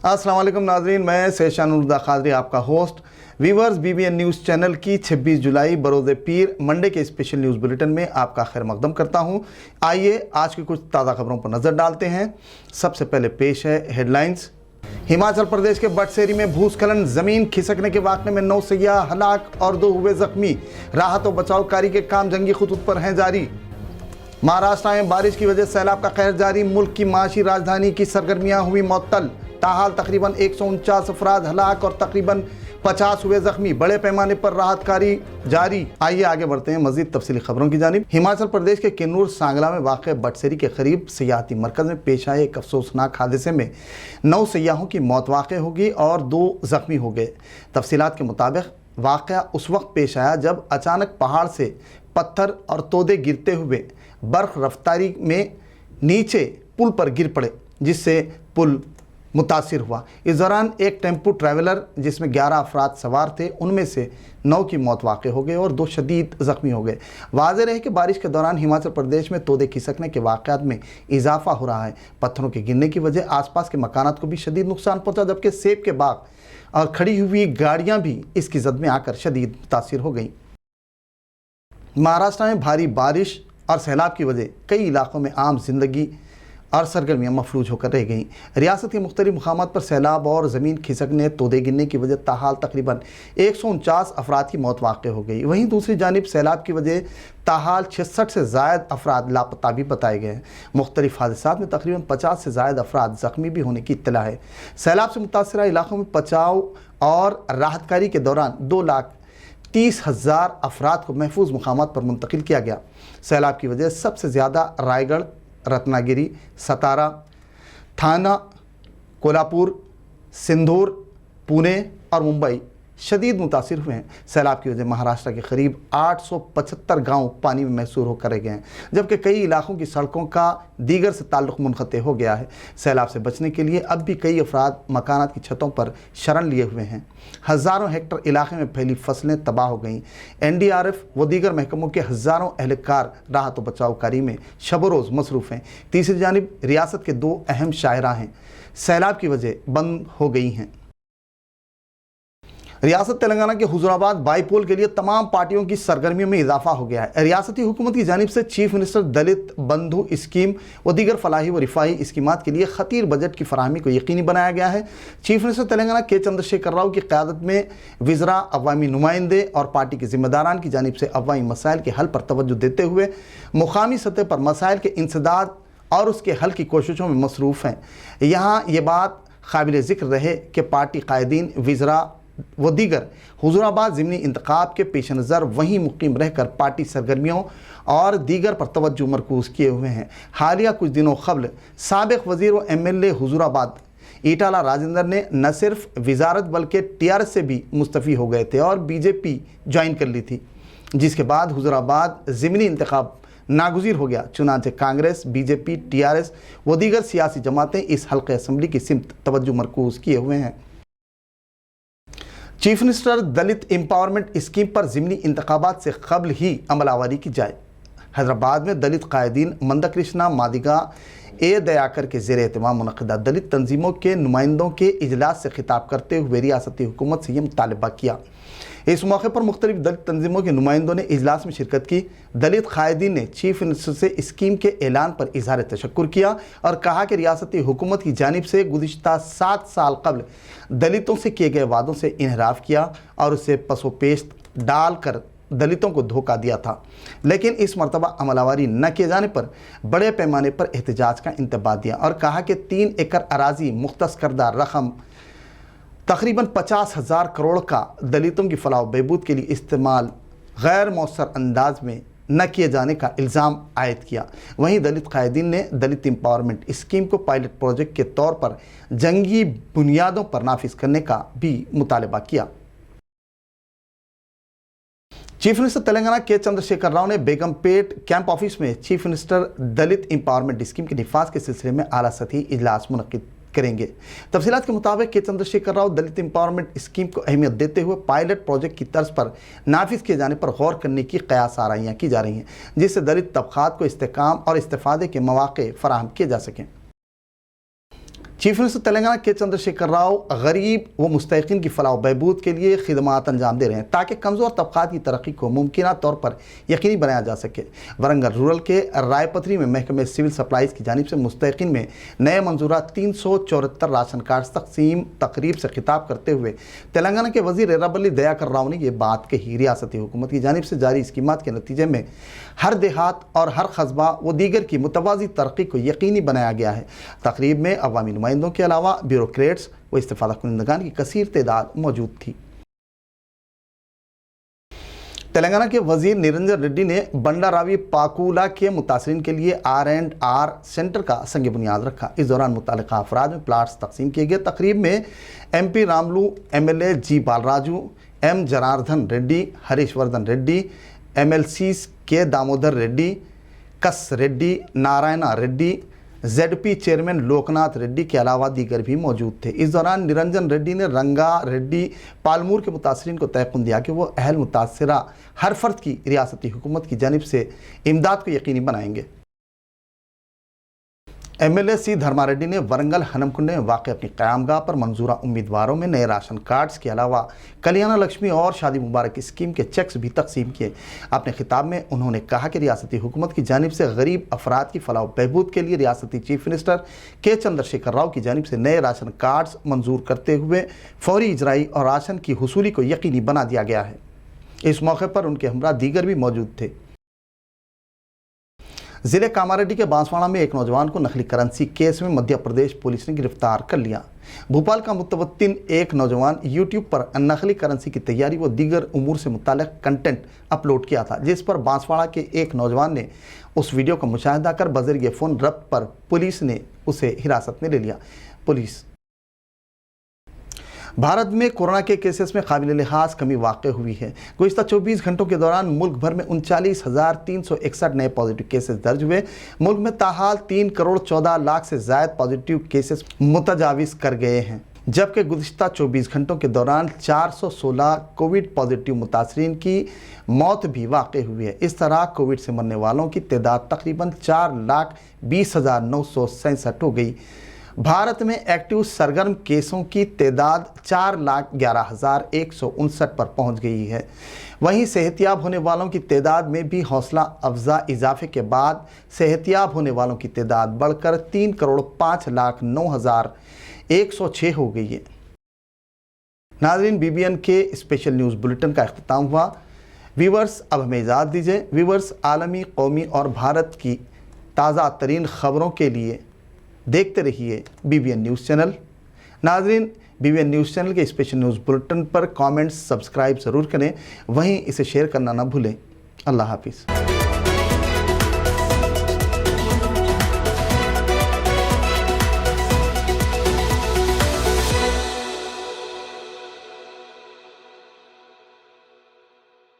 अस्सलाम वालेकुम नाजरीन, मैं सेशान उर्दा खादरी आपका host. Viewers, BBN news channel की 26 जुलाई बरोज़ पीर मंडे के स्पेशल न्यूज़ बुलेटिन में आपका खैर मकदम करता हूं। आइए आज की कुछ ताज़ा खबरों पर नज़र डालते हैं। सबसे पहले पेश है हेडलाइंस। हिमाचल प्रदेश के बटसेरी में भूस्खलन, ज़मीन खिसकने के वाक़े में 9 सयाह हलाक और 2 हुए ज़ख्मी। राहत और बचाव कार्य के काम जंगी खुतूत पर हैं जारी। महाराष्ट्र में बारिश की वजह सैलाब का कहर जारी। मुल्क की माशी राजधानी की सरगर्मियां हुई मुअत्तल। ताहाल तकरीबन 149 अफराद हलाक और तकरीबन 50 हुए जख्मी। बड़े पैमाने पर राहत कार्य जारी। आइए आगे बढ़ते हैं मजीद तफसीली खबरों की जानिब। हिमाचल प्रदेश के किन्नौर सांगला में वाक़ बटसेरी के करीब सियाहती मरकज़ में पेश आए एक अफसोसनाक हादसे में 9 सयाहों की मौत वाक़ हो गई और 2 जख्मी हो गए। तफसीलात के मुताबिक वाक़या उस वक्त पेश आया जब अचानक पहाड़ से पत्थर और तोदे गिरते हुए बर्फ रफ्तारी में नीचे पुल पर गिर पड़े, जिससे पुल मुतासिर हुआ। इस दौरान एक टेम्पो ट्रैवलर जिसमें 11 अफराद सवार थे, उनमें से 9 की मौत वाक़ हो गई और 2 शदीद ज़ख्मी हो गए। वाज़ेह रहे कि बारिश के दौरान हिमाचल प्रदेश में तोदे खिसकने के वाक़यात में इजाफा हो रहा है। पत्थरों के गिरने की वजह आसपास के मकानात को भी शदीद नुकसान पहुँचा, जबकि सेब के बाग और खड़ी हुई गाड़ियाँ भी इसकी जद में आकर शदीद मुतासिर हो गईं। महाराष्ट्र में भारी बारिश और सैलाब की वजह कई इलाकों में आम जिंदगी और सरगर्मियाँ मफलूज होकर रह गईं। रियासत के मुख्तलिफ मुकामात पर सैलाब और ज़मीन खिसकने, तोदे गिरने की वजह ताहाल तकरीबन 149 अफराद की मौत वाक़ हो गई। वहीं दूसरी जानिब सैलाब की वजह ताहाल 66 से ज़ायद अफराद लापता भी बताए गए हैं। मुख्तलिफ हादसात में तकरीबन 50 से ज़ायद अफराद ज़ख्मी भी होने की इत्तला है। सैलाब से मुतासरा इलाकों में बचाव और राहत कार्य के दौरान 2,30,000 अफराद को महफूज मुकामात पर मुंतकिल किया गया। सैलाब की वजह सबसे ज़्यादा रायगढ़, रत्नागिरी, सतारा, थाना, कोल्हापुर, सिंधूर, पुणे और मुंबई शदीद मुतासिर हुए हैं। सैलाब की वजह महाराष्ट्र के करीब 875 गांव पानी में महसूर होकर रह गए हैं, जबकि कई इलाकों की सड़कों का दीगर से ताल्लुक़ मुनक़ते हो गया है। सैलाब से बचने के लिए अब भी कई अफराद मकानात की छतों पर शरण लिए हुए हैं। हज़ारों हेक्टर इलाके में फैली फसलें तबाह हो गईं। NDRF व दीगर महकमों के हज़ारों एहलकार राहत व बचाव कार्य में शब रोज़ मसरूफ़ हैं। तीसरी जानिब रियासत के 2 अहम शाहराहें सैलाब की वजह बंद हो गई हैं। रियासत तेलंगाना के हुजूराबाद बाईपोल के लिए तमाम पार्टियों की सरगर्मियों में इजाफा हो गया है। रियासती हुकूमत की जानिब से चीफ मिनिस्टर दलित बंधु स्कीम व दीगर फलाही व रिफाही स्कीमात के लिए खतीर बजट की फराहमी को यकीनी बनाया गया है। चीफ मिनिस्टर तेलंगाना के चंद्रशेखर राव की क़यादत में वज़रा, अवामी नुमाइंदे और पार्टी के ज़िम्मेदारान की जानिब से अवामी मसाइल के हल पर तवज्जो देते हुए मुकामी सतह पर मसाइल के इंसदाद और उसके हल की कोशिशों में मसरूफ़ हैं। यहाँ ये बात काबिल ज़िक्र रहे कि पार्टी कायदीन, वज़रा व दीगर हुजूराबाद ज़िमनी इंतखाब के पेश नज़र वहीं मुकीम रहकर पार्टी सरगर्मियों और दीगर पर तवज्जो मरकूज़ किए हुए हैं। हालिया कुछ दिनों कबल साबिक़ वज़ीर व MLA हुजूराबाद ईटाला राजेंद्र ने न सिर्फ वजारत बल्कि TRS से भी मुस्तफ़ी हो गए थे और BJP ज्वाइन कर ली थी, जिसके बाद हुजूराबाद ज़िमनी इंतखाब नागुज़ीर हो गया। चुनांचे कांग्रेस, BJP, TRS व दीगर सियासी जमातें इस हल्क़े असम्बली की सिमत तवज्जो मरकूज़ किए हुए हैं। चीफ मिनिस्टर दलित एम्पावरमेंट स्कीम पर ज़िमनी इंतखाबात से कबल ही अमलावरी की जाए। हैदराबाद में दलित कायदीन मंदाकृष्णा मादिगा ए दयाकर के ज़ेर एहतमाम मुनक़िदा दलित तंजीमों के नुमाइंदों के इजलास से खिताब करते हुए रियासती हुकूमत से यह मुतालबा किया। इस मौके पर मुख्तलिफ दलित तंजीमों के नुमाइंदों ने इजलास में शिरकत की। दलित कायदीन ने चीफ मिनिस्टर से स्कीम के ऐलान पर इजहार तशक्कुर किया और कहा कि रियासती हुकूमत की जानिब से गुज़िश्ता 7 साल कबल दलितों से किए गए वादों से इनहराफ किया और उसे पसोपेश डाल कर दलितों को धोखा दिया था, लेकिन इस मरतबा अमलावरी न किए जाने पर बड़े पैमाने पर एहतजाज का इंतबाह दिया और कहा कि 3 एकड़ अराजी मुख्तस करदा रकम तकरीबन 50,000 करोड़ का दलितों की फलाह बहबूद के लिए इस्तेमाल गैर मौसर अंदाज में न किए जाने का इल्ज़ाम आयद किया। वहीं दलित कायदीन ने दलित एम्पावरमेंट स्कीम को पायलट प्रोजेक्ट के तौर पर जंगी बुनियादों पर नाफिज करने का भी मुतालबा किया। चीफ मिनिस्टर तेलंगाना के चंद्रशेखर राव ने बेगमपेट कैंप ऑफिस में चीफ मिनिस्टर दलित एम्पावरमेंट स्कीम के निफाज के सिलसिले में आला सतही इजलास मुनक़िद करेंगे। तफसीलात के मुताबिक के चंद्रशेखर राव दलित एम्पावरमेंट स्कीम को अहमियत देते हुए पायलट प्रोजेक्ट की तर्ज पर नाफिज किए जाने पर गौर करने की क़यास आराइयाँ की जा रही हैं, जिससे दलित तबक़ात को इस्तेकाम और इस्तिफ़ादे के मौक़े फ़राहम किए जा सकें। चीफ मिनिस्टर तेलंगाना के चंद्रशेखर राव गरीब व मुस्तहिकीन की फलाह बहबूद के लिए खिदमात अंजाम दे रहे हैं ताकि कमज़ोर तबक़ात की तरक्की को मुमकिन तौर पर यकीनी बनाया जा सके। वरंगल रूरल के रायपथरी में महकमे सिविल सप्लाईज़ की जानिब से मुस्तहिकीन में नए मंजूरा 374 राशन कार्ड तकसीम तकरीब से खिताब करते हुए तेलंगाना के वज़ीर एर्राबल्ली दयाकर राव ने ये बात कही। रियासती हुकूमत की जानिब से जारी स्कीमात के नतीजे में हर देहात और हर कस्बा व दीगर की मुतवाज़ी तरक्की को यकीनी बनाया गया है। तकरीब में अवामी नुमाइंदों के अलावा ब्यूरोक्रेट्स व इस्तिफ़ादा कुनिंदगान की कसीर तादाद मौजूद थी। तेलंगाना के वजीर निरंजन रेड्डी ने बंडारावी पाकूला के मुतासरीन के लिए R&R सेंटर का संग बुनियाद रखा। इस दौरान मुतालिका अफराद में प्लाट्स तकसीम किए गए। तकरीब में MP Ramulu, MLA G Balraju, M Janardan Reddy, Harish Vardhan Reddy, MLCs के दामोदर रेड्डी, कस रेड्डी, नारायणा रेड्डी, ZP चेयरमैन लोकनाथ रेड्डी के अलावा दीगर भी मौजूद थे। इस दौरान निरंजन रेड्डी ने रंगा रेड्डी पालमूर के मुतासरीन को तयक़ुन दिया कि वो अहल मुतासरा हर फर्द की रियासती हुकूमत की जानिब से इमदाद को यकीनी बनाएंगे। MLA C धर्मा रेड्डी ने वरंगल हनमकुंड में वाक़ अपनी क़यामगाह पर मंजूरा उम्मीदवारों में नए राशन कार्ड्स के अलावा कल्याण लक्ष्मी और शादी मुबारक स्कीम के चेक्स भी तकसीम किए। अपने खिताब में उन्होंने कहा कि रियासती हुकूमत की जानिब से गरीब अफराद की फलाह बहबूद के लिए रियासती चीफ मिनिस्टर के चंद्रशेखर राव की जानिब से नए राशन कार्ड्स मंजूर करते हुए फौरी इजराई और राशन की हुसूली को यकीनी बना दिया गया है। इस मौके पर उनके हमरा दीगर भी मौजूद थे। ज़िले कामारेड्डी के बांसवाड़ा में एक नौजवान को नकली करेंसी केस में मध्य प्रदेश पुलिस ने गिरफ्तार कर लिया। भोपाल का मुतवत्तिन एक नौजवान यूट्यूब पर नकली करेंसी की तैयारी व दीगर उमूर से मुताल्लिक़ कंटेंट अपलोड किया था, जिस पर बांसवाड़ा के एक नौजवान ने उस वीडियो का मुशाहिदा कर बज़रिए फ़ोन रब्त पर पुलिस ने उसे हिरासत में ले लिया। भारत में कोरोना के केसेस में काबिल लिहाज कमी वाक़ हुई है। गुज़िश्ता 24 घंटों के दौरान मुल्क भर में 39,361 नए पॉजिटिव केसेस दर्ज हुए। मुल्क में ताहाल 3 करोड़ 14 लाख से ज़ायद पॉजिटिव केसेस मुतजाविज़ कर गए हैं, जबकि गुज़िश्ता 24 घंटों के दौरान 416 कोविड पॉजिटिव मुतासरीन की मौत भी वाक़ हुई है। इस तरह कोविड से मरने वालों की तादाद तकरीबन 4,20,967 हो गई। भारत में एक्टिव सरगर्म केसों की तादाद 4,11,159 पर पहुंच गई है। वहीं सेहतियाब होने वालों की तादाद में भी हौसला अफजा इजाफे के बाद सेहतियाब होने वालों की तादाद बढ़कर 3,05,09,106 हो गई है। नाज़रीन, BBN के स्पेशल न्यूज़ बुलेटिन का इख्तिताम हुआ। व्यूवर्स, अब हमें इजाज़त दीजिए। व्यूवर्स, आलमी, कौमी और भारत की ताज़ा तरीन ख़बरों के लिए देखते रहिए BBN न्यूज़ चैनल। नाज़रीन, BBN न्यूज़ चैनल के स्पेशल न्यूज़ बुलेटिन पर कमेंट्स सब्सक्राइब ज़रूर करें, वहीं इसे शेयर करना ना भूलें। अल्लाह हाफिज़।